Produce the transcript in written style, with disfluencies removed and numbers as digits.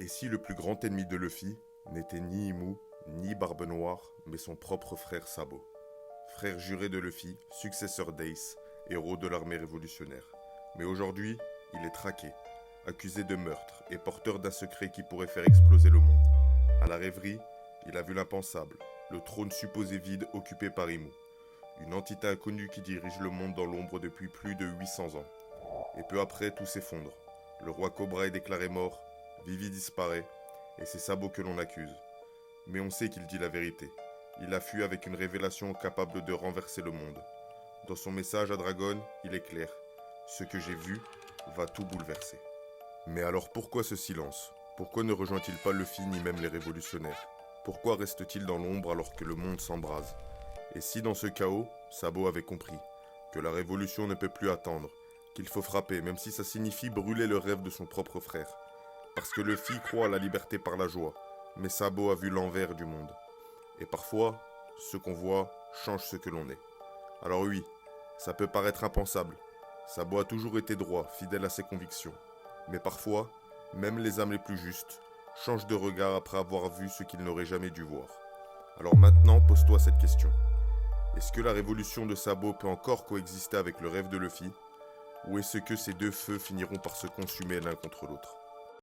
Et si le plus grand ennemi de Luffy n'était ni Imu, ni Barbe Noire, mais son propre frère Sabo. Frère juré de Luffy, successeur d'Ace, héros de l'armée révolutionnaire. Mais aujourd'hui, il est traqué, accusé de meurtre et porteur d'un secret qui pourrait faire exploser le monde. À la rêverie, il a vu l'impensable, le trône supposé vide occupé par Imu. Une entité inconnue qui dirige le monde dans l'ombre depuis plus de 800 ans. Et peu après, tout s'effondre. Le roi Cobra est déclaré mort, Vivi disparaît, et c'est Sabo que l'on accuse. Mais on sait qu'il dit la vérité. Il a fui avec une révélation capable de renverser le monde. Dans son message à Dragon, il est clair. Ce que j'ai vu va tout bouleverser. Mais alors pourquoi ce silence? Pourquoi ne rejoint-il pas Luffy ni même les révolutionnaires? Pourquoi reste-t-il dans l'ombre alors que le monde s'embrase? Et si dans ce chaos, Sabo avait compris que la révolution ne peut plus attendre, qu'il faut frapper même si ça signifie brûler le rêve de son propre frère? Parce que Luffy croit à la liberté par la joie, mais Sabo a vu l'envers du monde. Et parfois, ce qu'on voit change ce que l'on est. Alors oui, ça peut paraître impensable. Sabo a toujours été droit, fidèle à ses convictions. Mais parfois, même les âmes les plus justes changent de regard après avoir vu ce qu'ils n'auraient jamais dû voir. Alors maintenant, pose-toi cette question. Est-ce que la révolution de Sabo peut encore coexister avec le rêve de Luffy? Ou est-ce que ces deux feux finiront par se consumer l'un contre l'autre?